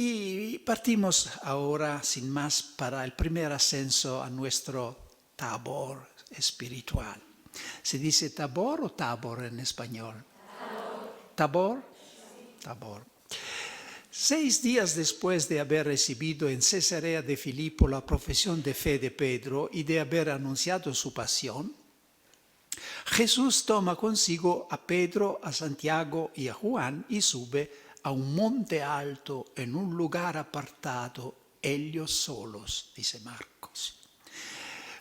Y partimos ahora, sin más, para el primer ascenso a nuestro tabor espiritual. ¿Se dice tabor o tabor en español? ¿Tabor? Tabor. 6 días después de haber recibido en Cesarea de Filipo la profesión de fe de Pedro y de haber anunciado su pasión, Jesús toma consigo a Pedro, a Santiago y a Juan y sube a un monte alto en un lugar apartado, ellos solos, dice Marcos.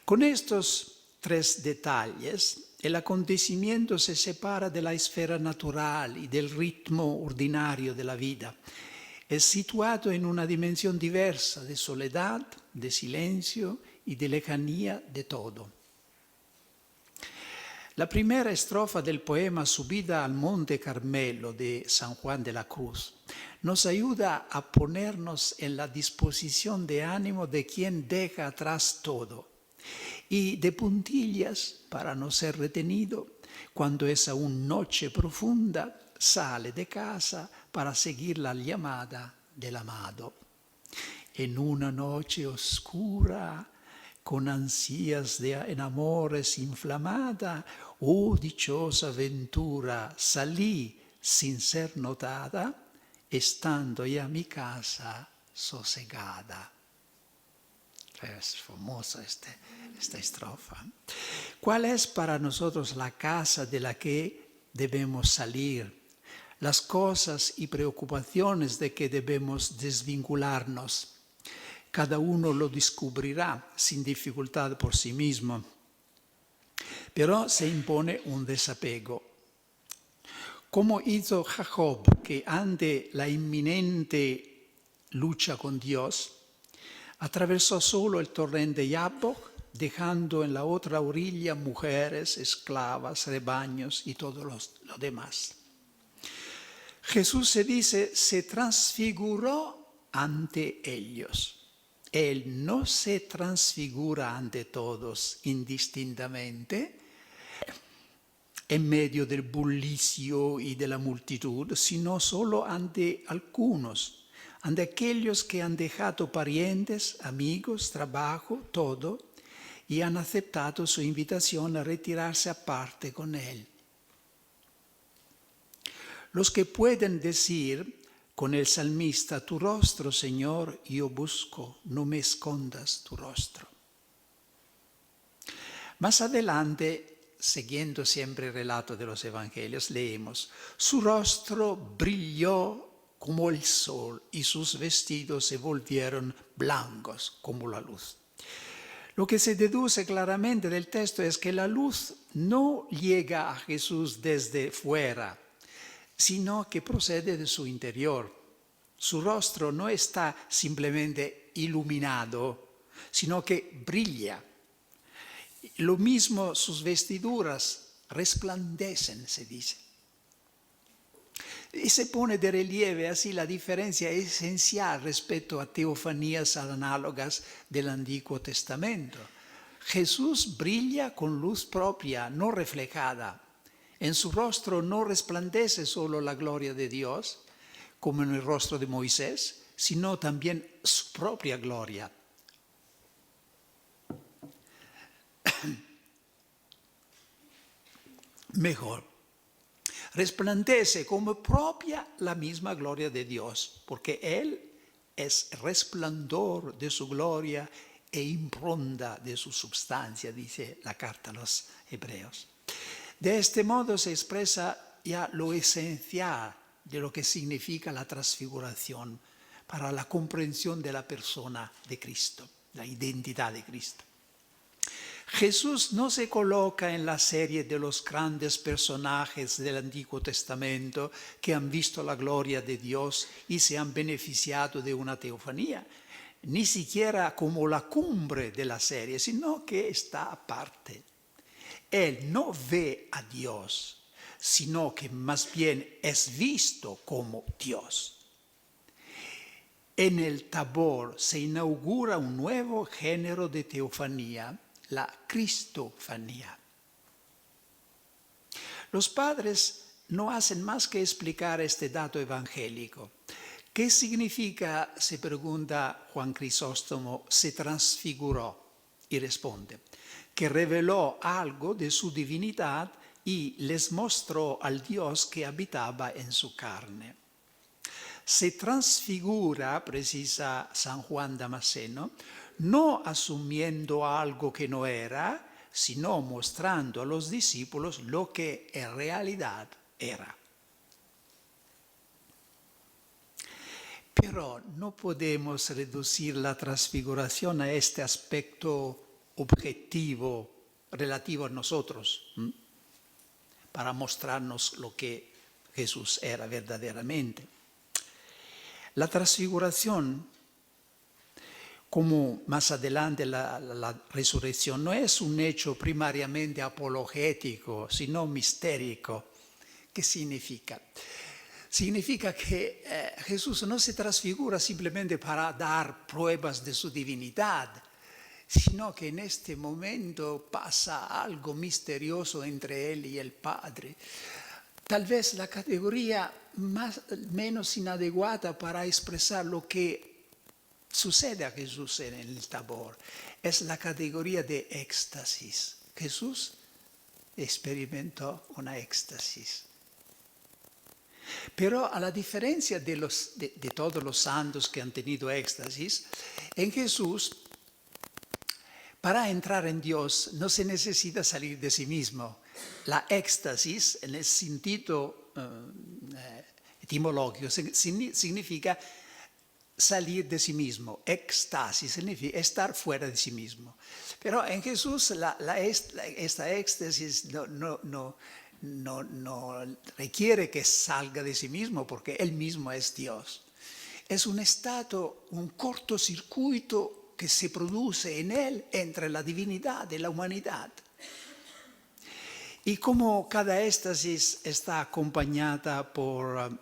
Con estos 3 detalles, el acontecimiento se separa de la esfera natural y del ritmo ordinario de la vida. Es situado en una dimensión diversa de soledad, de silencio y de lejanía de todo. La primera estrofa del poema Subida al Monte Carmelo de San Juan de la Cruz nos ayuda a ponernos en la disposición de ánimo de quien deja atrás todo y de puntillas, para no ser retenido, cuando es aún noche profunda, sale de casa para seguir la llamada del amado. En una noche oscura, con ansias en amores inflamada, oh dichosa ventura, salí sin ser notada, estando ya mi casa sosegada. Es famosa esta estrofa. ¿Cuál es para nosotros la casa de la que debemos salir? Las cosas y preocupaciones de que debemos desvincularnos. Cada uno lo descubrirá sin dificultad por sí mismo. Pero se impone un desapego. Como hizo Jacob, que ante la inminente lucha con Dios, atravesó solo el torrente Jabbok, dejando en la otra orilla mujeres, esclavas, rebaños y todo lo demás. Jesús se transfiguró ante ellos. Él no se transfigura ante todos indistintamente, en medio del bullicio y de la multitud, sino solo ante algunos, ante aquellos que han dejado parientes, amigos, trabajo, todo, y han aceptado su invitación a retirarse aparte con Él. Los que pueden decir con el salmista, tu rostro, Señor, yo busco, no me escondas tu rostro. Más adelante, siguiendo siempre el relato de los evangelios, leemos, su rostro brilló como el sol y sus vestidos se volvieron blancos como la luz. Lo que se deduce claramente del texto es que la luz no llega a Jesús desde fuera, sino que procede de su interior. Su rostro no está simplemente iluminado, sino que brilla. Lo mismo sus vestiduras resplandecen, se dice. Y se pone de relieve así la diferencia esencial respecto a teofanías análogas del Antiguo Testamento. Jesús brilla con luz propia, no reflejada. En su rostro no resplandece solo la gloria de Dios, como en el rostro de Moisés, sino también su propia gloria. Mejor, resplandece como propia la misma gloria de Dios, porque Él es resplandor de su gloria e impronta de su substancia, dice la carta a los Hebreos. De este modo se expresa ya lo esencial de lo que significa la transfiguración para la comprensión de la persona de Cristo, la identidad de Cristo. Jesús no se coloca en la serie de los grandes personajes del Antiguo Testamento que han visto la gloria de Dios y se han beneficiado de una teofanía, ni siquiera como la cumbre de la serie, sino que está aparte. Él no ve a Dios, sino que más bien es visto como Dios. En el Tabor se inaugura un nuevo género de teofanía, la cristofanía. Los padres no hacen más que explicar este dato evangélico, ¿Qué significa, se pregunta Juan Crisóstomo, se transfiguró? Y responde, que reveló algo de su divinidad y les mostró al Dios que habitaba en su carne. Se transfigura, precisa San Juan Damasceno, no asumiendo algo que no era, sino mostrando a los discípulos lo que en realidad era. Pero no podemos reducir la transfiguración a este aspecto objetivo relativo a nosotros, para mostrarnos lo que Jesús era verdaderamente. La transfiguración, como más adelante la resurrección, no es un hecho primariamente apologético, sino mistérico. ¿Qué significa? Significa que Jesús no se transfigura simplemente para dar pruebas de su divinidad, sino que en este momento pasa algo misterioso entre él y el Padre. Tal vez la categoría menos inadecuada para expresar lo que sucede a Jesús en el Tabor es la categoría de éxtasis. Jesús experimentó una éxtasis. Pero a la diferencia de todos los santos que han tenido éxtasis, en Jesús, para entrar en Dios no se necesita salir de sí mismo. La éxtasis, en el sentido etimológico, significa salir de sí mismo. Éxtasis significa estar fuera de sí mismo. Pero en Jesús esta éxtasis no requiere que salga de sí mismo porque Él mismo es Dios. Es un estado, un cortocircuito que se produce en Él entre la divinidad y la humanidad. Y como cada éxtasis está acompañada por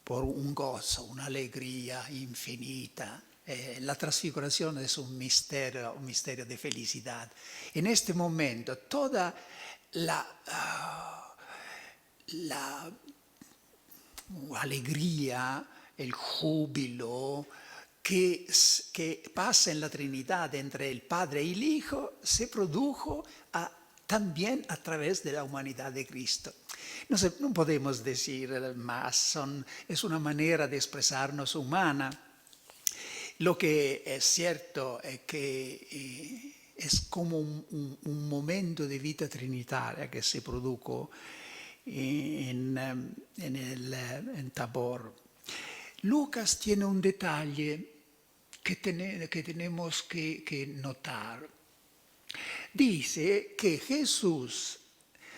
un gozo, una alegría infinita, la transfiguración es un misterio de felicidad. En este momento, toda la alegría, el júbilo que pasa en la Trinidad entre el Padre y el Hijo se produjo también a través de la humanidad de Cristo. No podemos decir más, es una manera de expresarnos humana. Lo que es cierto es que es como un momento de vida trinitaria que se produjo en Tabor. Lucas tiene un detalle que tenemos que notar. Dice que Jesús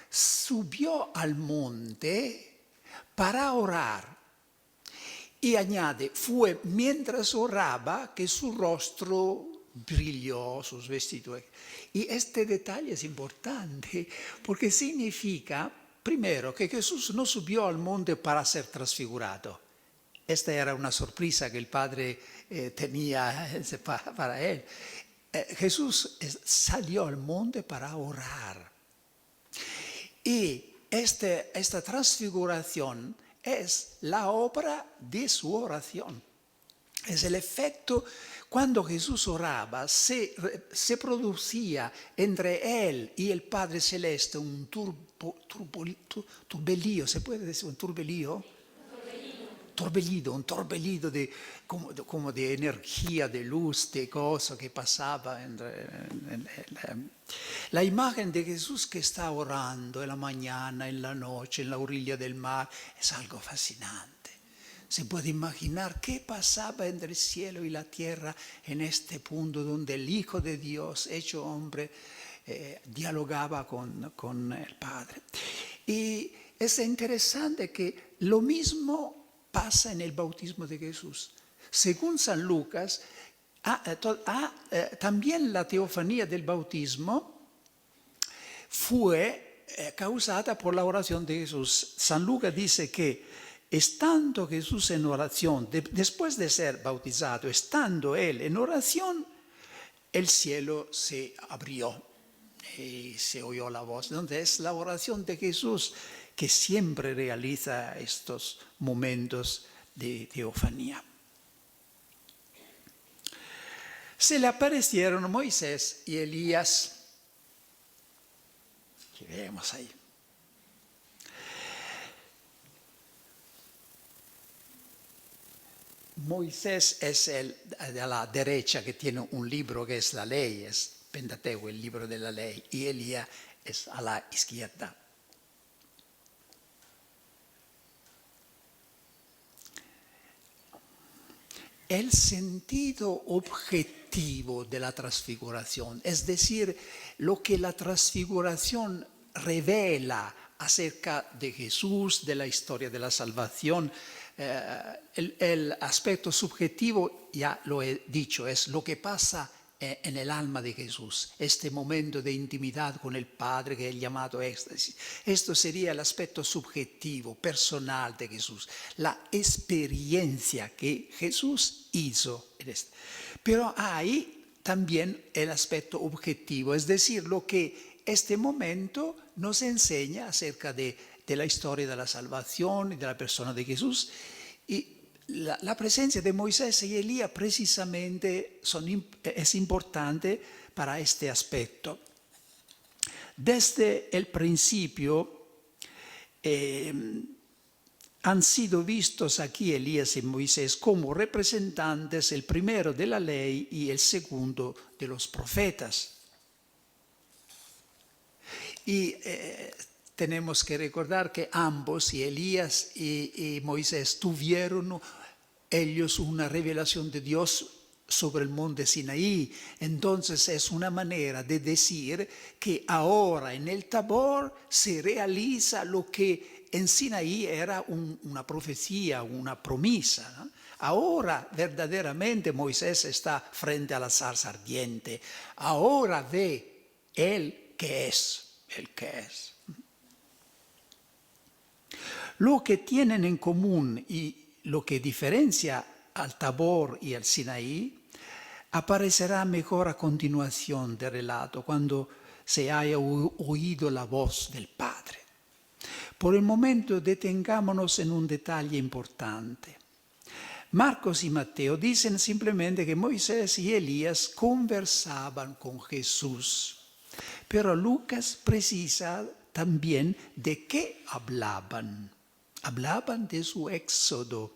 subió al monte para orar. Y añade, fue mientras oraba que su rostro brilló, sus vestidos. Y este detalle es importante porque significa, primero, que Jesús no subió al monte para ser transfigurado. Esta era una sorpresa que el Padre tenía para él. Jesús salió al monte para orar. Y esta transfiguración es la obra de su oración. Es el efecto, cuando Jesús oraba, se producía entre él y el Padre Celeste un turbelío, ¿se puede decir un turbelío? Un torbellido como de energía, de luz, de gozo que pasaba. La imagen de Jesús que está orando en la mañana, en la noche, en la orilla del mar, es algo fascinante. Se puede imaginar qué pasaba entre el cielo y la tierra en este punto donde el Hijo de Dios, hecho hombre, dialogaba con el Padre. Y es interesante que lo mismo pasa en el bautismo de Jesús. Según San Lucas, también la teofanía del bautismo fue causada por la oración de Jesús. San Lucas dice que estando Jesús en oración, después de ser bautizado, estando él en oración, el cielo se abrió y se oyó la voz. Entonces es la oración de Jesús que siempre realiza estos momentos de teofanía. Se le aparecieron Moisés y Elías, que vemos ahí. Moisés es el de la derecha, que tiene un libro que es la ley, es Pentateuco, el libro de la ley, y Elías es a la izquierda. El sentido objetivo de la transfiguración, es decir, lo que la transfiguración revela acerca de Jesús, de la historia de la salvación, el aspecto subjetivo, ya lo he dicho, es lo que pasa en el alma de Jesús, este momento de intimidad con el Padre que es llamado éxtasis. Esto sería el aspecto subjetivo, personal de Jesús, la experiencia que Jesús hizo. Pero hay también el aspecto objetivo, es decir, lo que este momento nos enseña acerca de la historia de la salvación y de la persona de Jesús. Y la presencia de Moisés y Elías precisamente es importante para este aspecto. Desde el principio han sido vistos aquí Elías y Moisés como representantes, el primero de la ley y el segundo de los profetas. Y tenemos que recordar que ambos, y Elías y Moisés, tuvieron ellos una revelación de Dios sobre el monte Sinaí. Entonces es una manera de decir que ahora en el Tabor se realiza lo que en Sinaí era una profecía, una promesa, ¿no? Ahora verdaderamente Moisés está frente a la zarza ardiente. Ahora ve el que es. Lo que tienen en común y lo que diferencia al Tabor y al Sinaí aparecerá mejor a continuación del relato, cuando se haya oído la voz del Padre. Por el momento detengámonos en un detalle importante. Marcos y Mateo dicen simplemente que Moisés y Elías conversaban con Jesús. Pero Lucas precisa también de qué hablaban. Hablaban de su éxodo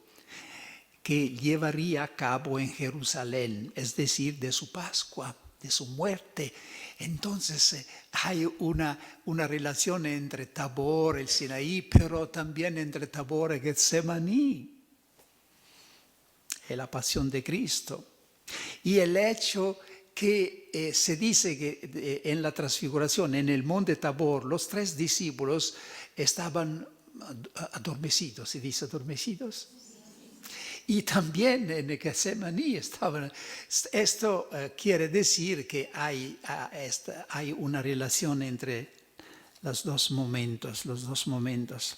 que llevaría a cabo en Jerusalén, es decir, de su Pascua, de su muerte. Entonces hay una relación entre Tabor, el Sinaí, pero también entre Tabor y Getsemaní, la pasión de Cristo. Y el hecho que se dice que en la transfiguración, en el monte Tabor, los 3 discípulos estaban adormecidos, ¿se dice adormecidos? Y también en el Getsemaní estaban. Esto quiere decir que hay una relación entre los dos momentos.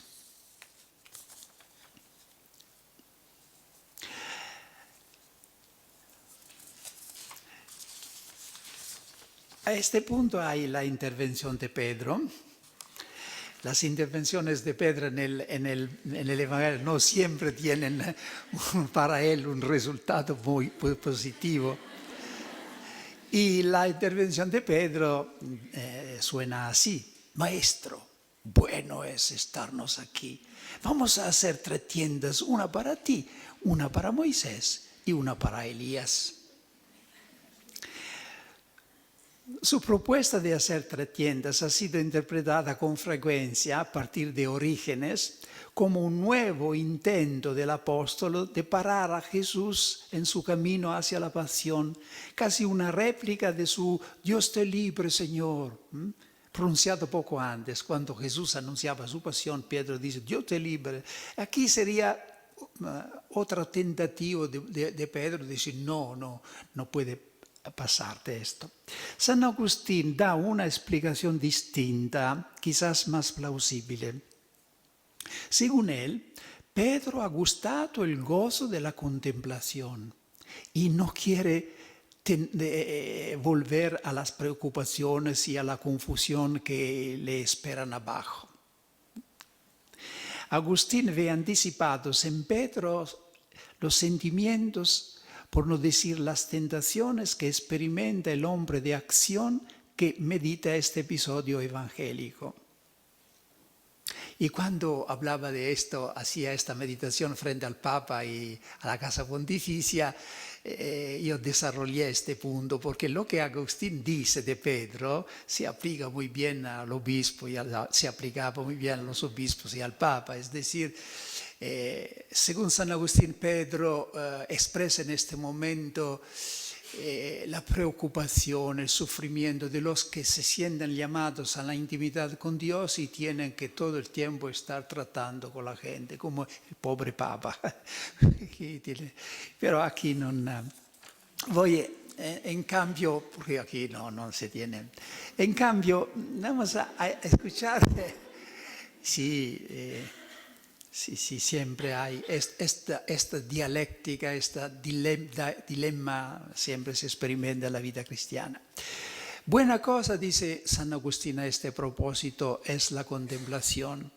A este punto hay la intervención de Pedro. Las intervenciones de Pedro en el Evangelio no siempre tienen para él un resultado muy positivo. Y la intervención de Pedro suena así: Maestro, bueno es estarnos aquí. Vamos a hacer 3 tiendas, una para ti, una para Moisés y una para Elías. Su propuesta de hacer 3 tiendas ha sido interpretada con frecuencia a partir de Orígenes como un nuevo intento del apóstol de parar a Jesús en su camino hacia la pasión, casi una réplica de su Dios te libre, Señor, pronunciado poco antes. Cuando Jesús anunciaba su pasión, Pedro dice, Dios te libre. Aquí sería otra tentativa de Pedro de decir, no puede pasarte esto. San Agustín da una explicación distinta, quizás más plausible. Según él, Pedro ha gustado el gozo de la contemplación y no quiere volver a las preocupaciones y a la confusión que le esperan abajo. Agustín ve anticipados en Pedro los sentimientos, por no decir las tentaciones que experimenta el hombre de acción que medita este episodio evangélico. Y cuando hablaba de esto, hacía esta meditación frente al Papa y a la Casa Pontificia, yo desarrollé este punto, porque lo que Agustín dice de Pedro se aplica muy bien al obispo, se aplicaba muy bien a los obispos y al Papa. Es decir, según San Agustín, Pedro expresa en este momento la preocupación, el sufrimiento de los que se sienten llamados a la intimidad con Dios y tienen que todo el tiempo estar tratando con la gente, como el pobre Papa. Pero aquí no voy, en cambio, porque aquí no se tiene. En cambio, vamos a escuchar, sí. Sí, siempre hay esta dialéctica, este dilema siempre se experimenta en la vida cristiana. Buena cosa, dice San Agustín a este propósito, es la contemplación.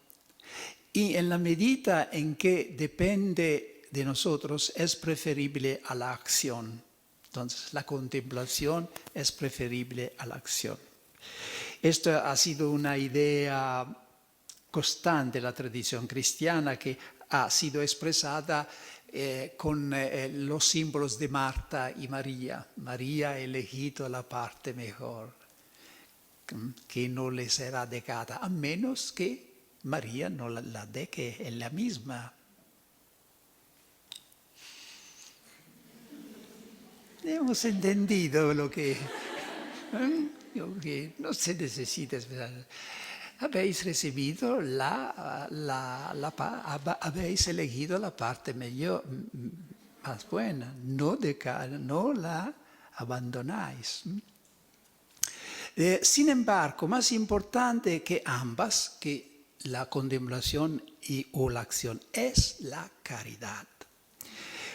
Y en la medida en que depende de nosotros, es preferible a la acción. Entonces, la contemplación es preferible a la acción. Esto ha sido una idea constante la tradición cristiana que ha sido expresada con los símbolos de Marta y María. María ha elegido la parte mejor, que no le será dejada, a menos que María no la deje en la misma. Hemos entendido lo que no se necesita esperar. Habéis recibido habéis elegido la parte mejor, más buena, no la abandonáis. Sin embargo, más importante que ambas, que la contemplación o la acción, es la caridad.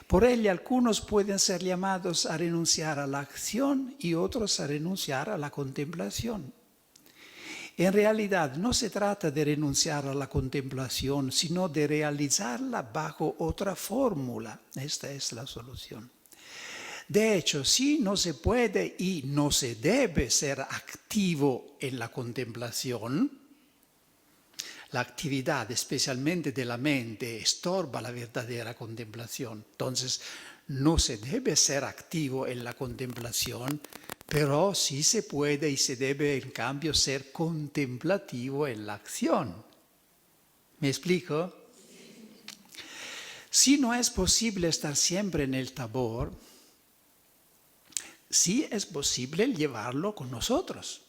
Por ella algunos pueden ser llamados a renunciar a la acción y otros a renunciar a la contemplación. En realidad no se trata de renunciar a la contemplación, sino de realizarla bajo otra fórmula. Esta es la solución. De hecho, sí no se puede y no se debe ser activo en la contemplación. La actividad, especialmente de la mente, estorba la verdadera contemplación. Entonces, no se debe ser activo en la contemplación, pero sí se puede y se debe, en cambio, ser contemplativo en la acción. ¿Me explico? Si no es posible estar siempre en el Tabor, sí es posible llevarlo con nosotros.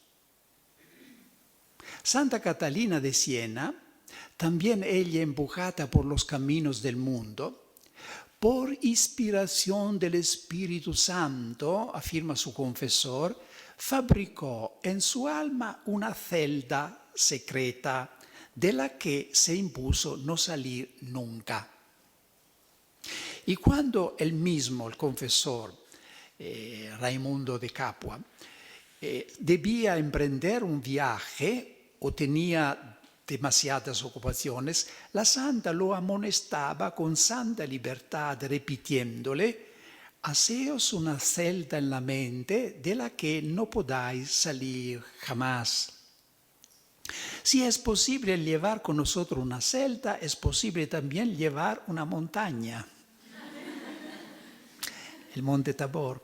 Santa Catalina de Siena, también ella empujada por los caminos del mundo, por inspiración del Espíritu Santo, afirma su confesor, fabricó en su alma una celda secreta de la que se impuso no salir nunca. Y cuando él mismo, el confesor, Raimundo de Capua, debía emprender un viaje o tenía demasiadas ocupaciones, la santa lo amonestaba con santa libertad, repitiéndole: haceos una celda en la mente de la que no podáis salir jamás. Si es posible llevar con nosotros una celda, es posible también llevar una montaña, el Monte Tabor.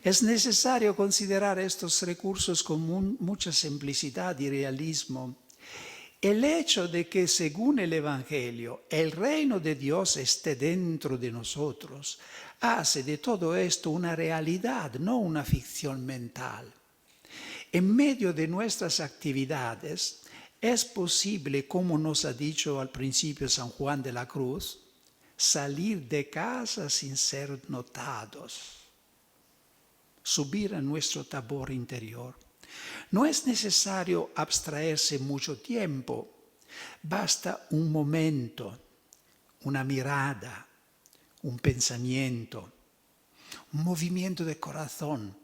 Es necesario considerar estos recursos con mucha simplicidad y realismo. El hecho de que, según el Evangelio, el reino de Dios esté dentro de nosotros, hace de todo esto una realidad, no una ficción mental. En medio de nuestras actividades, es posible, como nos ha dicho al principio San Juan de la Cruz, salir de casa sin ser notados, subir a nuestro Tabor interior. No es necesario abstraerse mucho tiempo, basta un momento, una mirada, un pensamiento, un movimiento de corazón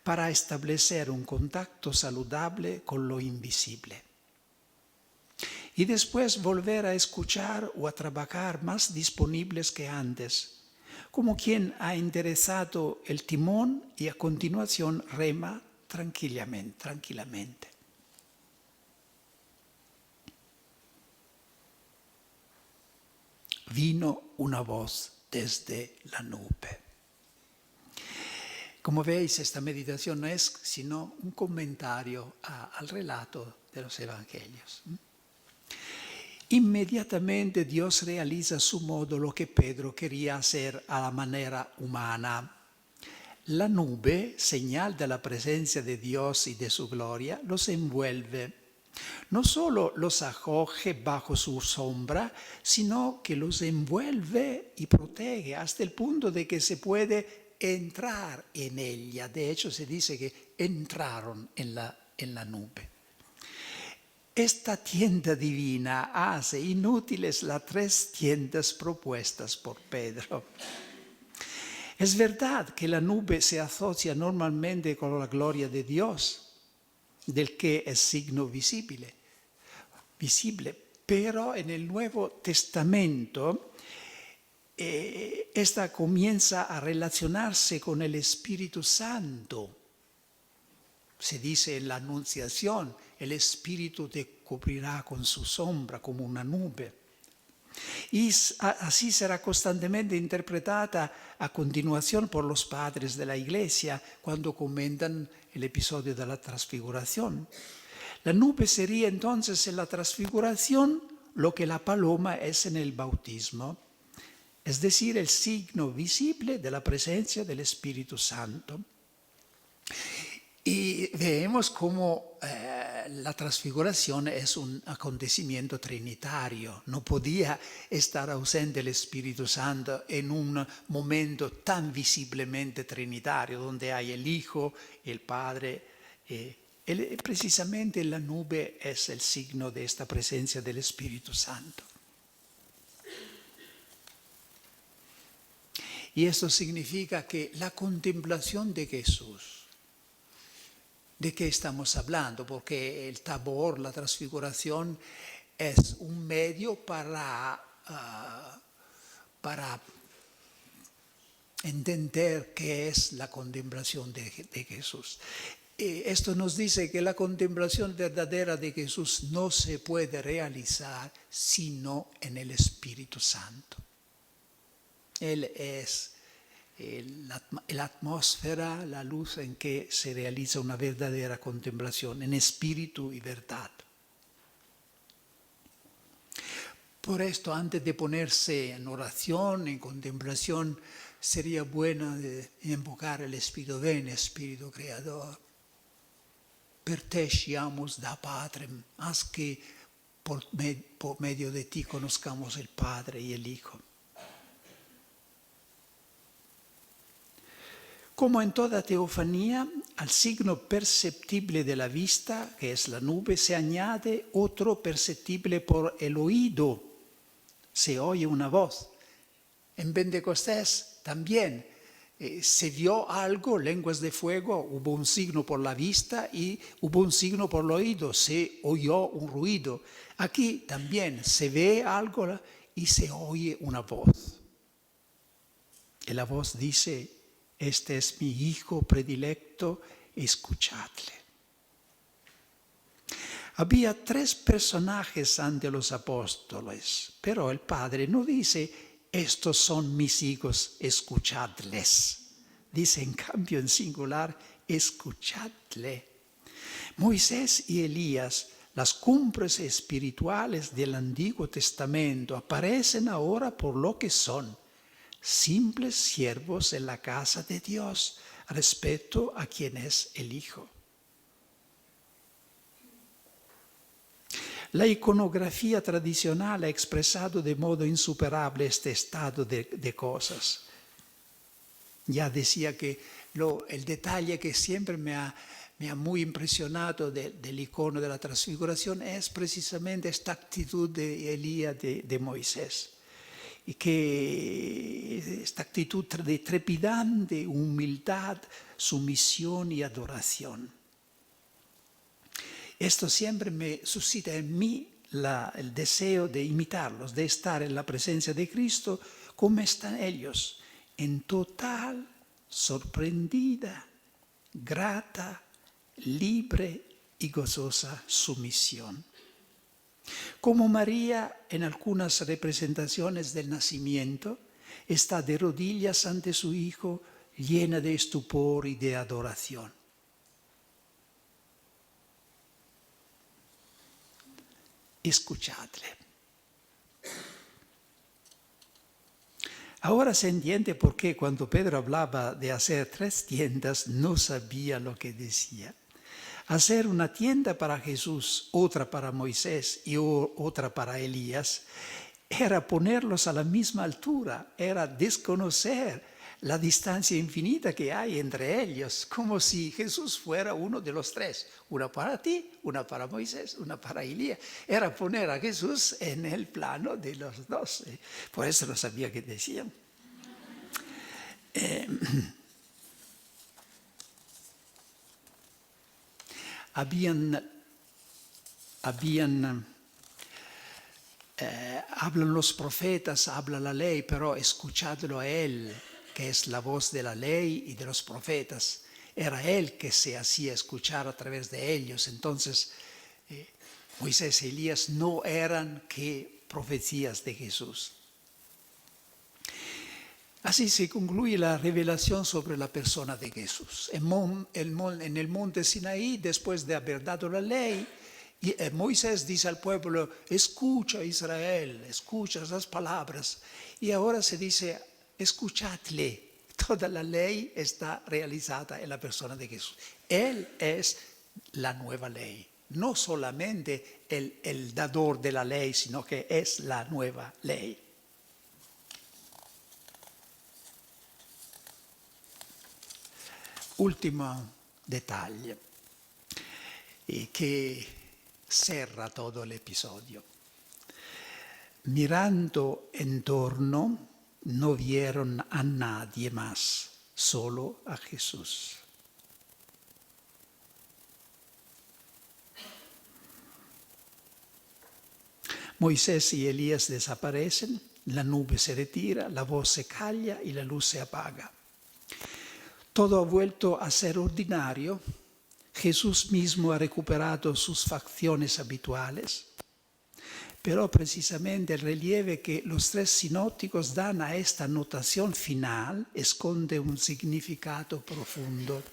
para establecer un contacto saludable con lo invisible. Y después volver a escuchar o a trabajar más disponibles que antes, como quien ha enderezado el timón y a continuación rema tranquilamente. Vino una voz desde la nube. Como veis, esta meditación no es sino un comentario al relato de los evangelios. Inmediatamente Dios realiza a su modo lo que Pedro quería hacer a la manera humana. La nube, señal de la presencia de Dios y de su gloria, los envuelve. No solo los acoge bajo su sombra, sino que los envuelve y protege hasta el punto de que se puede entrar en ella. De hecho, se dice que entraron en la nube. Esta tienda divina hace inútiles las 3 tiendas propuestas por Pedro. Es verdad que la nube se asocia normalmente con la gloria de Dios, del que es signo visible, pero en el Nuevo Testamento esta comienza a relacionarse con el Espíritu Santo. Se dice en la Anunciación, el Espíritu te cubrirá con su sombra como una nube. Y así será constantemente interpretada a continuación por los padres de la Iglesia cuando comentan el episodio de la transfiguración. La nube sería entonces en la transfiguración lo que la paloma es en el bautismo, es decir, el signo visible de la presencia del Espíritu Santo. Y vemos cómo la transfiguración es un acontecimiento trinitario. No podía estar ausente el Espíritu Santo en un momento tan visiblemente trinitario, donde hay el Hijo, el Padre. Precisamente la nube es el signo de esta presencia del Espíritu Santo. Y esto significa que la contemplación de Jesús, ¿de qué estamos hablando? Porque el Tabor, la transfiguración, es un medio para entender qué es la contemplación de Jesús. Esto nos dice que la contemplación verdadera de Jesús no se puede realizar sino en el Espíritu Santo. Él es la atmósfera, la luz en que se realiza una verdadera contemplación, en espíritu y verdad. Por esto, antes de ponerse en oración, en contemplación, sería bueno invocar el Spirito. Ven, Spirito Creador, per te sciamus da Patrem, haz que por medio de ti conozcamos el Padre y el Hijo. Como en toda teofanía, al signo perceptible de la vista, que es la nube, se añade otro perceptible por el oído. Se oye una voz. En Pentecostés también se vio algo, lenguas de fuego, hubo un signo por la vista y hubo un signo por el oído, se oyó un ruido. Aquí también se ve algo y se oye una voz. Y la voz dice: este es mi Hijo predilecto, escuchadle. Había 3 personajes ante los apóstoles, pero el Padre no dice: estos son mis hijos, escuchadles. Dice en cambio en singular: escuchadle. Moisés y Elías, las cumbres espirituales del Antiguo Testamento, aparecen ahora por lo que son: simples siervos en la casa de Dios respecto a quien es el Hijo. La iconografía tradicional ha expresado de modo insuperable este estado de cosas. Ya decía que el detalle que siempre me ha muy impresionado del icono de la transfiguración es precisamente esta actitud de Elías, de Moisés. Y que esta actitud de trepidante humildad, sumisión y adoración. Esto siempre me suscita en mí el deseo de imitarlos, de estar en la presencia de Cristo como están ellos, en total, sorprendida, grata, libre y gozosa sumisión. Como María en algunas representaciones del nacimiento, está de rodillas ante su Hijo, llena de estupor y de adoración. Escuchadle. Ahora se entiende por qué cuando Pedro hablaba de hacer 3 tiendas no sabía lo que decía. Hacer una tienda para Jesús, otra para Moisés y otra para Elías, era ponerlos a la misma altura, era desconocer la distancia infinita que hay entre ellos, como si Jesús fuera uno de los 3, una para ti, una para Moisés, una para Elías. Era poner a Jesús en el plano de los 12, por eso no sabía qué decían. Hablan los profetas, habla la ley, pero escuchadlo a él, que es la voz de la ley y de los profetas. Era él que se hacía escuchar a través de ellos. Entonces, Moisés y Elías no eran que profecías de Jesús. Así se concluye la revelación sobre la persona de Jesús. En el monte Sinaí, después de haber dado la ley, Moisés dice al pueblo, escucha Israel, escucha esas palabras. Y ahora se dice, escuchadle. Toda la ley está realizada en la persona de Jesús. Él es la nueva ley. No solamente el dador de la ley, sino que es la nueva ley. Último detalle que cierra todo el episodio. Mirando en torno, no vieron a nadie más, solo a Jesús. Moisés y Elías desaparecen, la nube se retira, la voz se calla y la luz se apaga. Todo ha vuelto a ser ordinario. Jesús mismo ha recuperado sus facciones habituales. Pero precisamente el relieve que los 3 sinópticos dan a esta notación final esconde un significado profundo.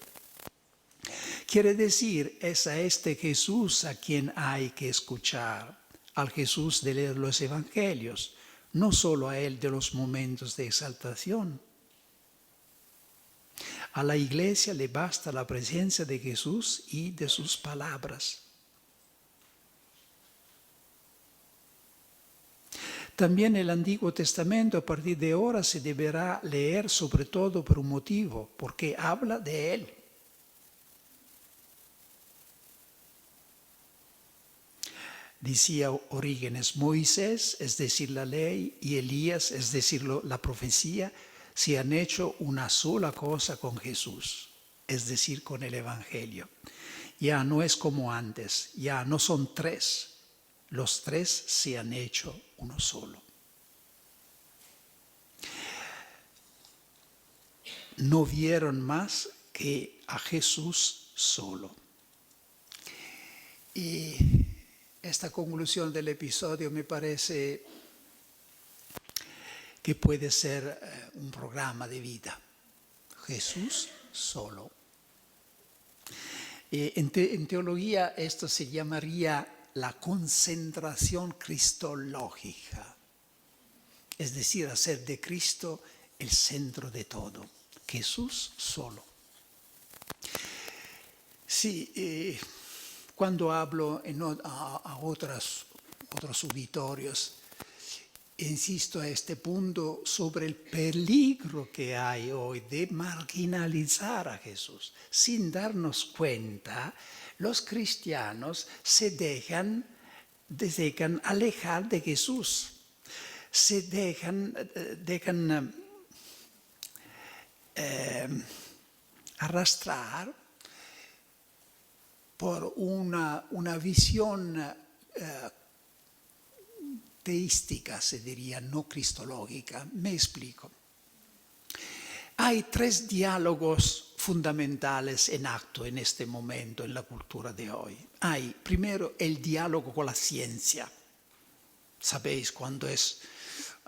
Quiere decir, es a este Jesús a quien hay que escuchar, al Jesús de los evangelios, no solo a él de los momentos de exaltación. A la iglesia le basta la presencia de Jesús y de sus palabras. También el Antiguo Testamento a partir de ahora se deberá leer sobre todo por un motivo, porque habla de Él. Decía Orígenes, Moisés, es decir, la ley, y Elías, es decir, la profecía, se han hecho una sola cosa con Jesús, es decir, con el Evangelio. Ya no es como antes, ya no son 3, los 3 se han hecho uno solo. No vieron más que a Jesús solo. Y esta conclusión del episodio me parece que puede ser un programa de vida. Jesús solo. En teología esto se llamaría la concentración cristológica, es decir, hacer de Cristo el centro de todo. Jesús solo. Sí, cuando hablo a otros auditorios, insisto a este punto sobre el peligro que hay hoy de marginalizar a Jesús. Sin darnos cuenta, los cristianos se dejan alejar de Jesús, se dejan arrastrar por una visión teística, se diría, no cristológica. Me explico. Hay tres diálogos fundamentales en acto en este momento en la cultura de hoy. Hay primero el diálogo con la ciencia. Sabéis cuando es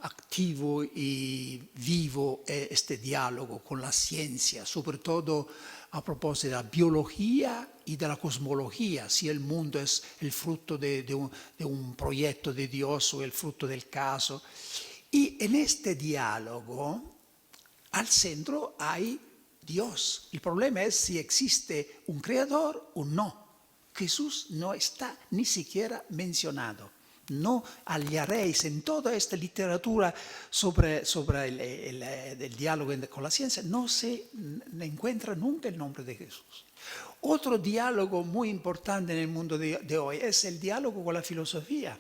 activo y vivo este diálogo con la ciencia, sobre todo a propósito de la biología y de la cosmología, si el mundo es el fruto de un proyecto de Dios o el fruto del caso. Y en este diálogo, al centro hay Dios. El problema es si existe un creador o no. Jesús no está ni siquiera mencionado. No hallaréis en toda esta literatura sobre el diálogo con la ciencia, no se encuentra nunca el nombre de Jesús. Otro diálogo muy importante en el mundo de hoy es el diálogo con la filosofía.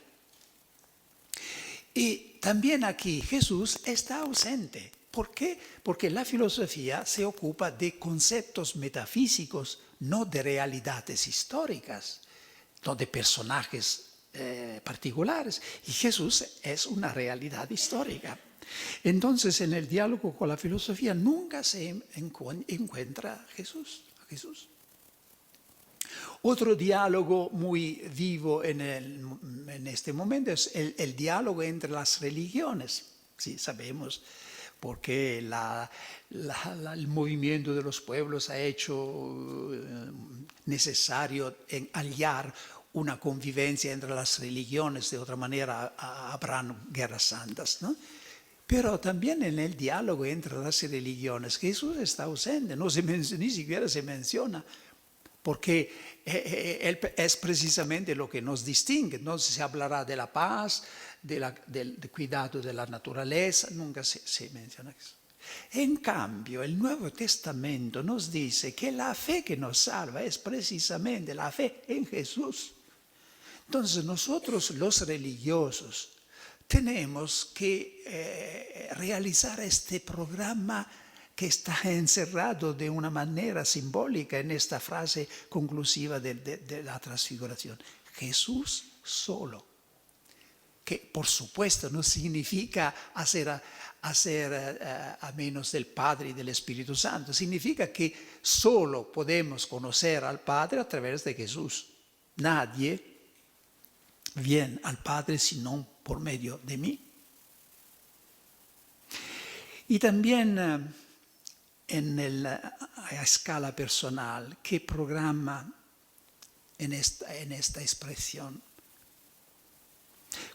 Y también aquí Jesús está ausente. ¿Por qué? Porque la filosofía se ocupa de conceptos metafísicos, no de realidades históricas, no de personajes particulares. Y Jesús es una realidad histórica. Entonces, en el diálogo con la filosofía nunca se encuentra a Jesús. Otro diálogo muy vivo en este momento es el diálogo entre las religiones. Sí, sabemos porque el movimiento de los pueblos ha hecho necesario hallar una convivencia entre las religiones, de otra manera habrán guerras santas, ¿no? Pero también en el diálogo entre las religiones Jesús está ausente, ni siquiera se menciona, porque él es precisamente lo que nos distingue. Entonces se hablará de la paz, del cuidado de la naturaleza, nunca se menciona eso. En cambio, el Nuevo Testamento nos dice que la fe que nos salva es precisamente la fe en Jesús. Entonces nosotros los religiosos tenemos que realizar este programa que está encerrado de una manera simbólica en esta frase conclusiva de la transfiguración. Jesús solo. Que por supuesto no significa hacer a menos del Padre y del Espíritu Santo. Significa que solo podemos conocer al Padre a través de Jesús. Nadie viene al Padre sino por medio de mí. Y también a escala personal, ¿qué programa en esta expresión?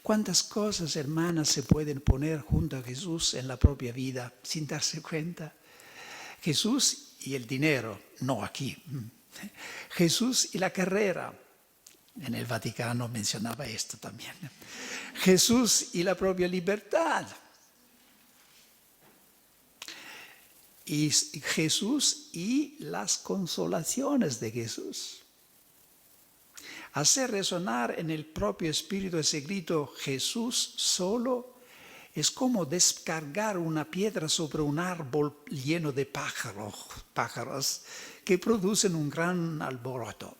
¿Cuántas cosas, hermanas, se pueden poner junto a Jesús en la propia vida sin darse cuenta? Jesús y el dinero, no aquí. Jesús y la carrera. En el Vaticano mencionaba esto también. Jesús y la propia libertad. Y Jesús y las consolaciones de Jesús. Hacer resonar en el propio espíritu ese grito Jesús solo es como descargar una piedra sobre un árbol lleno de pájaros que producen un gran alboroto.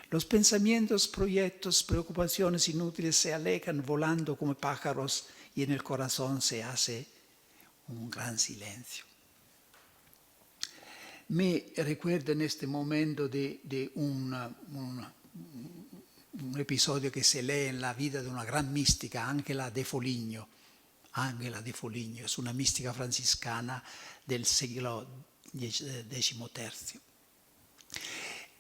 Los pensamientos, proyectos, preocupaciones inútiles se alejan volando como pájaros y en el corazón se hace un gran silencio. Me recuerda en este momento de un episodio que se lee en la vida de una gran mística, Ángela de Foligno. Ángela de Foligno es una mística franciscana del siglo XIII.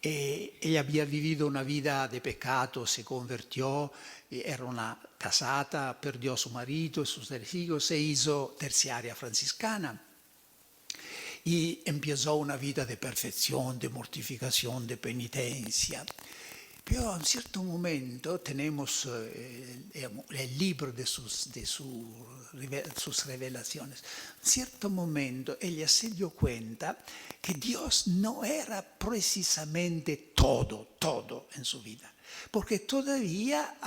Ella había vivido una vida de pecado, se convirtió, era una casata, perdió a su marido y sus 3 hijos, se hizo terciaria franciscana. Y empezó una vida de perfección, de mortificación, de penitencia. Pero a un cierto momento tenemos el libro de sus revelaciones. A un cierto momento ella se dio cuenta que Dios no era precisamente todo en su vida. Porque todavía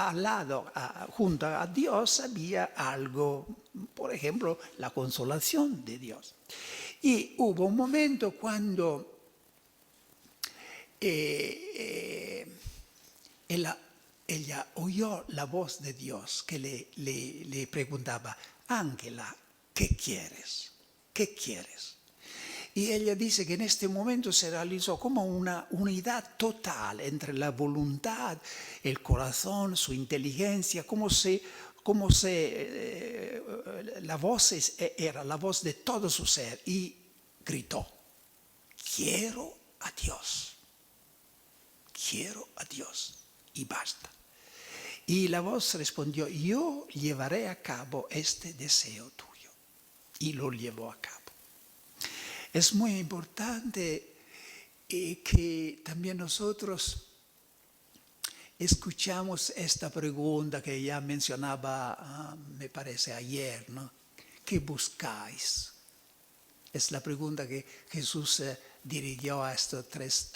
junto a Dios había algo, por ejemplo, la consolación de Dios. Y hubo un momento cuando ella oyó la voz de Dios que le preguntaba, Ángela, ¿qué quieres? ¿Qué quieres? Y ella dice que en este momento se realizó como una unidad total entre la voluntad, el corazón, su inteligencia, como si la voz era la voz de todo su ser, y gritó: quiero a Dios, quiero a Dios, y basta. Y la voz respondió: yo llevaré a cabo este deseo tuyo. Y lo llevó a cabo. Es muy importante que también nosotros escuchamos esta pregunta que ya mencionaba, me parece ayer, ¿no? ¿Qué buscáis? Es la pregunta que Jesús dirigió a estos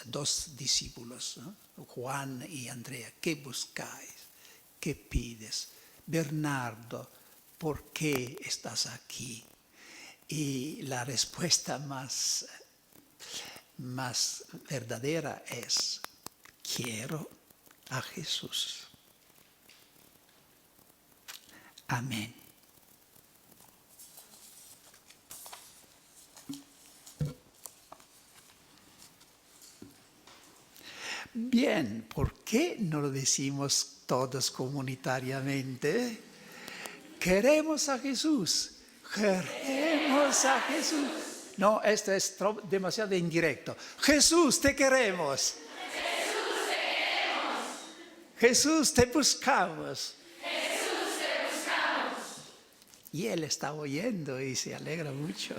dos discípulos, ¿no? Juan y Andrea. ¿Qué buscáis? ¿Qué pides? Bernardo, ¿por qué estás aquí? Y la respuesta más verdadera es: quiero a Jesús. Amén. Bien, ¿por qué no lo decimos todos comunitariamente? Queremos a Jesús. Queremos a Jesús. No, esto es demasiado indirecto. Jesús, te queremos. Jesús, te queremos. Jesús, te buscamos. Jesús, te buscamos. Y Él está oyendo y se alegra mucho.